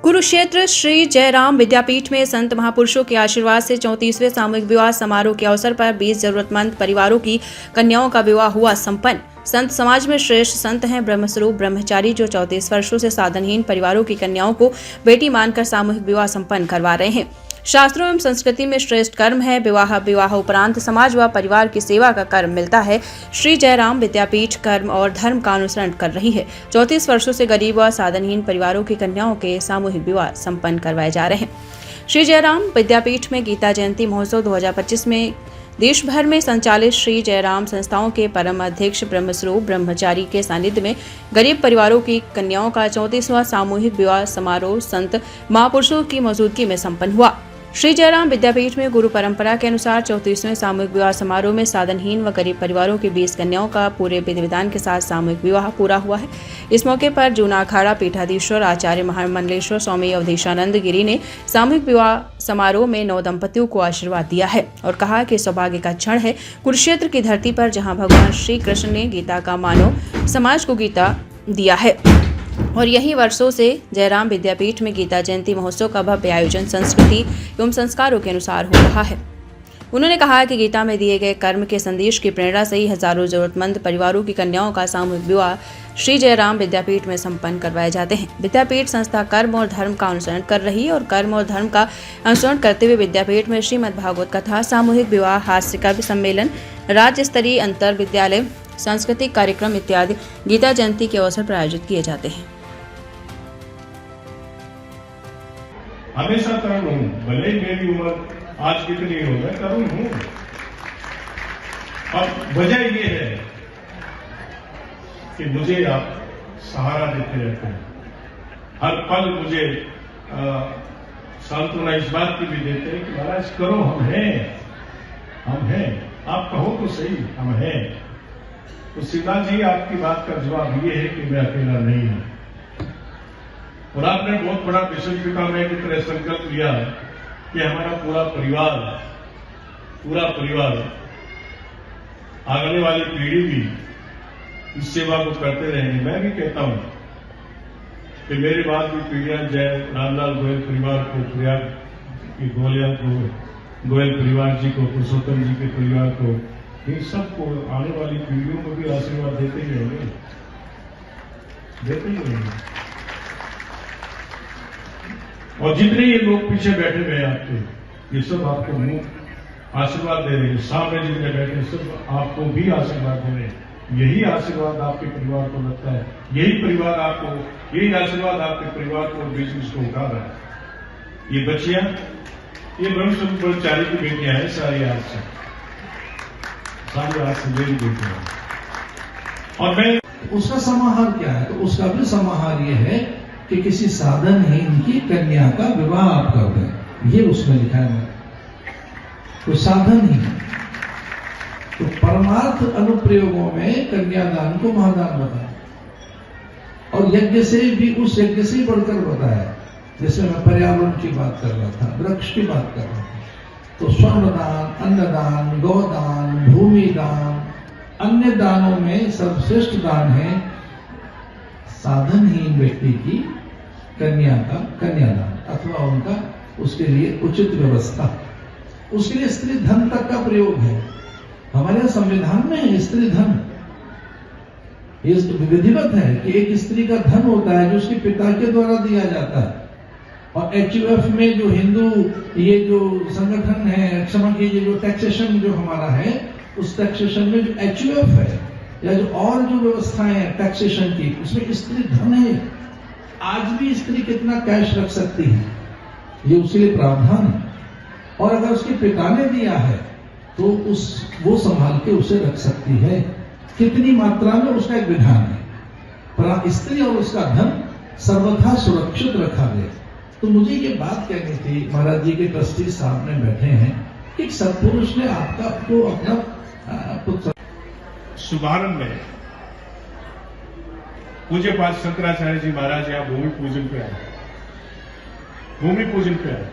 कुरुक्षेत्र श्री जयराम विद्यापीठ में संत महापुरुषों के आशीर्वाद से 34वें सामूहिक विवाह समारोह के अवसर पर 20 जरूरतमंद परिवारों की कन्याओं का विवाह हुआ संपन्न। संत समाज में श्रेष्ठ संत हैं ब्रह्मस्वरूप ब्रह्मचारी, जो 34 वर्षों से साधनहीन परिवारों की कन्याओं को बेटी मानकर सामूहिक विवाह संपन्न करवा रहे हैं। शास्त्रों एवं संस्कृति में श्रेष्ठ कर्म है विवाह उपरांत समाज व परिवार की सेवा का कर्म मिलता है। श्री जयराम विद्यापीठ कर्म और धर्म का अनुसरण कर रही है। 34 वर्षों से गरीब व साधनहीन परिवारों की कन्याओं के सामूहिक विवाह संपन्न करवाए जा रहे हैं। श्री जयराम विद्यापीठ में गीता जयंती महोत्सव 2025 में देश भर में संचालित श्री जयराम संस्थाओं के परम अध्यक्ष ब्रह्मस्वरूप ब्रह्मचारी के सानिध्य में गरीब परिवारों की कन्याओं का 34वां सामूहिक विवाह समारोह संत महापुरुषों की मौजूदगी में संपन्न हुआ। श्री जयराम विद्यापीठ में गुरु परंपरा के अनुसार 34वें सामूहिक विवाह समारोह में साधनहीन व गरीब परिवारों की 20 कन्याओं का पूरे विधि विधान के साथ सामूहिक विवाह पूरा हुआ है। इस मौके पर जूना अखाड़ा पीठाधीश्वर आचार्य महामंडलेश्वर स्वामी अवधेशानंद गिरी ने सामूहिक विवाह समारोह में 9 दंपतियों को आशीर्वाद दिया है और कहा कि सौभाग्य का क्षण है कुरुक्षेत्र की धरती पर, जहाँ भगवान श्री कृष्ण ने गीता का मानव समाज को गीता दिया है और यही वर्षों से जयराम विद्यापीठ में गीता जयंती महोत्सव का भव्य आयोजन संस्कृति एवं संस्कारों के अनुसार हो रहा है। उन्होंने कहा कि गीता में दिए गए कर्म के संदेश की प्रेरणा से ही हजारों जरूरतमंद परिवारों की कन्याओं का सामूहिक विवाह श्री जयराम विद्यापीठ में संपन्न करवाए जाते हैं। विद्यापीठ संस्था कर्म और धर्म का अनुसरण कर रही है और कर्म और धर्म का अनुसरण करते हुए विद्यापीठ में श्रीमद् भागवत कथा, सामूहिक विवाह, हास्य कवि सम्मेलन, राज्य स्तरीय अंतर विद्यालय सांस्कृतिक कार्यक्रम इत्यादि गीता जयंती के अवसर पर आयोजित किए जाते हैं। हमेशा तरुण हूँ, भले ही मेरी उम्र आज कितनी हो, मैं तरुण हूँ। अब वजह ये है कि मुझे आप सहारा देते रहते हैं, हर पल मुझे सांत्वना इस बात की भी देते हैं कि महाराज करो, हम हैं, आप कहो तो सही, हम हैं। तो सीता जी, आपकी बात का जवाब ये है कि मैं अकेला नहीं हूं और आपने बहुत बड़ा मिशन पिता में की तरह संकल्प लिया है कि हमारा पूरा परिवार आने वाली पीढ़ी भी इस सेवा को करते रहेंगे। मैं भी कहता हूं कि मेरे बाद भी पीढ़ियां जय रामलाल गोयल परिवार को, प्रयाग की गोलिया को, गोयल परिवार जी को, पुरुषोत्तम जी के परिवार को, इन सबको आने वाली पीढ़ियों को भी आशीर्वाद देते ही रहेंगे। और जितने ये लोग पीछे बैठे हुए आपके, ये सब आपको मुंह आशीर्वाद दे रहे हैं। सामने जितने बैठे सब आपको भी आशीर्वाद दे रहे हैं। यही आशीर्वाद आपके परिवार को लगता है, यही आशीर्वाद आपके परिवार को बीच बीच को उठा रहा है। ये बच्चियां, ये ब्रह्मस्वरूप ब्रह्मचारी की बेटियां हैं, सारी आज से मेरी बेटियां हैं। और मैं उसका समाहार क्या है? तो उसका भी समाहार ये है कि किसी साधनहीन की कन्या का विवाह आप कर दें, ये उसमें लिखा है। तो साधन ही, तो परमार्थ अनुप्रयोगों में कन्यादान को महादान बताया और यज्ञ से भी, उस यज्ञ से बढ़कर बताया। जैसे मैं पर्यावरण की बात कर रहा था, वृक्ष की बात कर रहा था, तो स्वर्णदान, अन्नदान, गौदान, भूमि दान, अन्य दानों में सर्वश्रेष्ठ दान है साधनहीन व्यक्ति की कन्या का कन्यादान अथवा उनका उसके लिए उचित व्यवस्था। उसके लिए स्त्री धन तक का प्रयोग है। हमारे संविधान में स्त्री धन ये विधिवत है कि एक स्त्री का धन होता है जो उसके पिता के द्वारा दिया जाता है। और HUF में जो हिंदू ये जो संगठन है, क्षमा कीजिए, जो टैक्सेशन जो हमारा है, उस टैक्सेशन में जो HUF है या जो और जो व्यवस्थाएं हैं टैक्सेशन की, उसमें स्त्री धन है। आज भी स्त्री कितना कैश रख सकती है, ये उसके लिए प्रावधान है। और अगर उसके पिता ने दिया है तो वो संभाल के उसे रख सकती है, कितनी मात्रा में, उसका एक विधान है। पर स्त्री और उसका धन सर्वथा सुरक्षित रखा गया। तो मुझे ये बात कहनी थी, महाराज जी के ट्रस्टी साहब में बैठे हैं, कि सत्पुरुष ने आपको अपना पुत्र। शुभारंभ में पूज्य पाद शंकराचार्य जी महाराज यहाँ भूमि पूजन पे आए।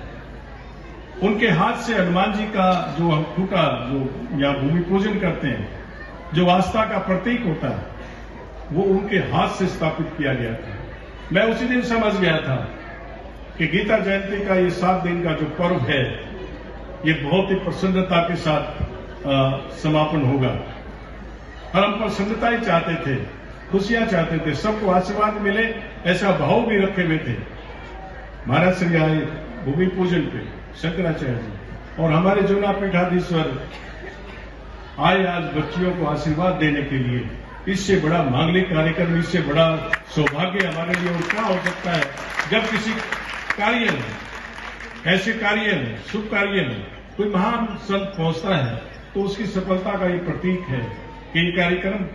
उनके हाथ से हनुमान जी का जो अंगूठा जो यहाँ भूमि पूजन करते हैं, जो आस्था का प्रतीक होता है, वो उनके हाथ से स्थापित किया गया था। मैं उसी दिन समझ गया था कि गीता जयंती का ये 7 दिन का जो पर्व है, ये बहुत ही प्रसन्नता के साथ समापन होगा। और हम प्रसन्नता ही चाहते थे, खुशियां चाहते थे, सबको आशीर्वाद मिले, ऐसा भाव भी रखे हुए थे। महाराज श्री आए भूमि पूजन पे शंकराचार्य जी, और हमारे जूना पीठाधीश्वर आए आज बच्चियों को आशीर्वाद देने के लिए। इससे बड़ा मांगलिक कार्यक्रम, इससे बड़ा सौभाग्य हमारे लिए और क्या हो सकता है, जब किसी कार्य में, ऐसे कार्य में, शुभ कार्य में कोई महान संत पहुंचता है तो उसकी सफलता का ये प्रतीक है कि ये कार्यक्रम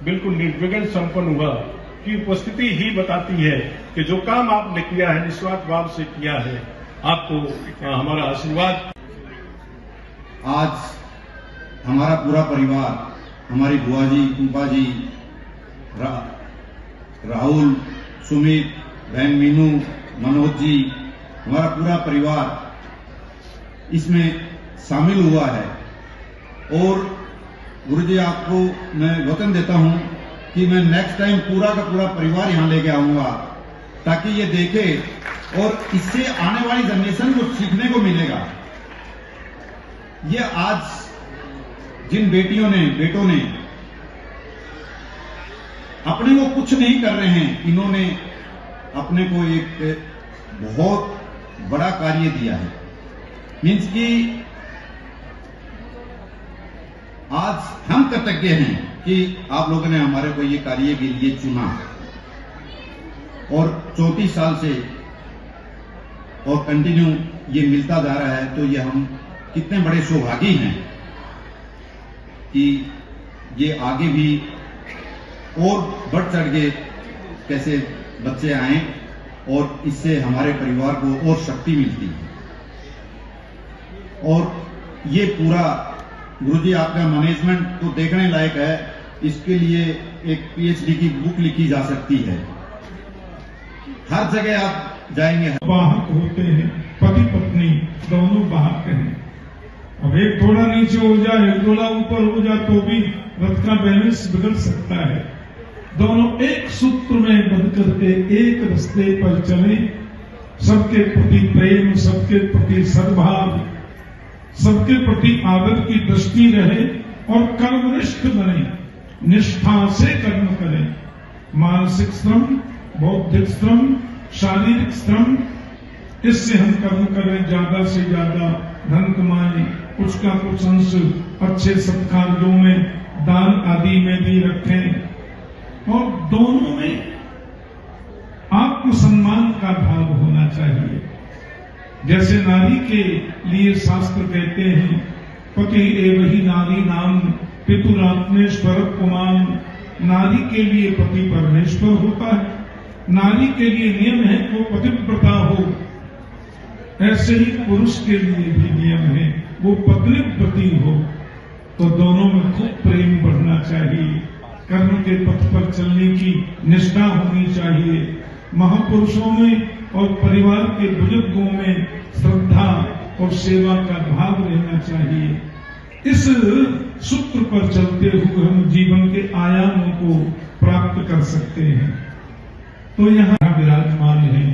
बिल्कुल निर्विघ्न संपन्न हुआ। की उपस्थिति ही बताती है कि जो काम आपने किया है, निस्वार्थ भाव से किया है, आपको हमारा आशीर्वाद। आज हमारा पूरा परिवार, हमारी बुआ जी, कुंपा जी, राहुल, सुमित, बहन मीनू, मनोज जी, हमारा पूरा परिवार इसमें शामिल हुआ है। और गुरुजी, आपको मैं वचन देता हूं कि मैं नेक्स्ट टाइम पूरा का पूरा परिवार यहां लेके आऊंगा, ताकि ये देखे और इससे आने वाली जनरेशन को सीखने को मिलेगा। ये आज जिन बेटियों ने, बेटों ने अपने को कुछ नहीं कर रहे हैं, इन्होंने अपने को एक बहुत बड़ा कार्य दिया है। मीन्स कि आज हम कृतज्ञ हैं कि आप लोगों ने हमारे को ये कार्य के लिए चुना, और 34 साल से और कंटिन्यू ये मिलता जा रहा है। तो ये हम कितने बड़े सौभागी हैं कि ये आगे भी और बढ़ चढ़ के कैसे बच्चे आए, और इससे हमारे परिवार को और शक्ति मिलती है। और ये पूरा गुरुजी आपका मैनेजमेंट तो देखने लायक है। इसके लिए एक पीएचडी की बुक लिखी जा सकती है। हर जगह आप जाएंगे, वाहक होते हैं, पति पत्नी दोनों वाहक हैं। अब एक थोड़ा नीचे हो जाए, एक थोड़ा ऊपर हो जाए तो भी रथ का बैलेंस बिगड़ सकता है। दोनों एक सूत्र में बंध करके एक रास्ते पर चले, सबके प्रति प्रेम, सबके प्रति सद्भाव, सबके प्रति आदर की दृष्टि रहे और कर्मनिष्ठ बने, निष्ठा से कर्म करें। मानसिक श्रम, बौद्धिक श्रम, शारीरिक श्रम, इससे हम कर्म करें, ज्यादा से ज्यादा धन कमाएं, कुछ का कुछ अंश अच्छे सत्कार्यों में, दान आदि में भी रखें, और दोनों में आत्मसम्मान का भाव होना चाहिए। जैसे नारी के लिए शास्त्र कहते हैं, पति एव ही नारी नाम पितुरात्मेश्वर पुमान। नारी के लिए पति परमेश्वर होता है, नारी के लिए नियम है वो पतिव्रता हो। ऐसे ही पुरुष के लिए भी नियम है वो पत्नीव्रती हो। तो दोनों में खूब प्रेम बढ़ना चाहिए, कर्म के पथ पर चलने की निष्ठा होनी चाहिए। महापुरुषों में और परिवार के बुजुर्गों में श्रद्धा और सेवा का भाव रहना चाहिए। इस सूत्र पर चलते हुए हम जीवन के आयामों को प्राप्त कर सकते हैं। तो यहाँ विराजमान हैं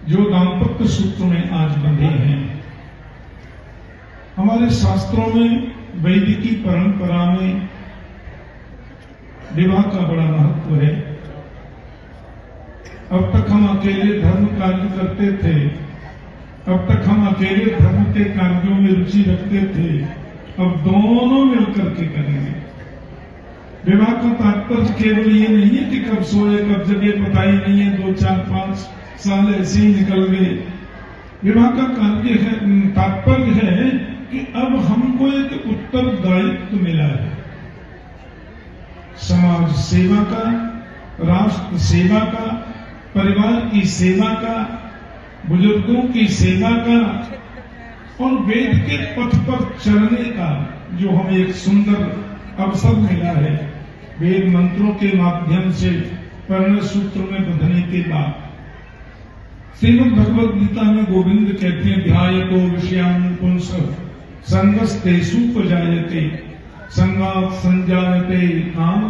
जो दाम्पत्य सूत्र में आज बंधे हैं। हमारे शास्त्रों में, वैदिकी परंपरा में विवाह का बड़ा महत्व है। अब तक हम अकेले धर्म कार्य करते थे, अब तक हम अकेले धर्म के कार्यों में रुचि रखते थे, अब दोनों मिलकर के करेंगे। विवाह का तात्पर्य केवल ये नहीं है कि कब सोए कब जगे पता ही नहीं है, 2, 4, 5 साल ऐसे ही निकल गए। विवाह का कार्य है, तात्पर्य है कि अब हमको एक उत्तरदायित्व मिला है, समाज सेवा का, राष्ट्र सेवा का, परिवार की सेवा का, बुजुर्गों की सेवा का, और वेद के पथ पर चलने का जो हमें एक सुंदर अवसर मिला है। वेद मंत्रों के माध्यम से पर्ण सूत्र में बंधने के बाद श्रीमद् भगवद गीता में गोविंद कहते हैं, ध्यायतो विषयान् पुंस संगस्तेषुपजायते संगात् संजायते काम,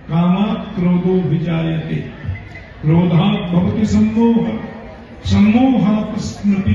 कामात् क्रोधो विजायते, क्रोधात् भवति सम्मोह, सम्मोहात् स्मृति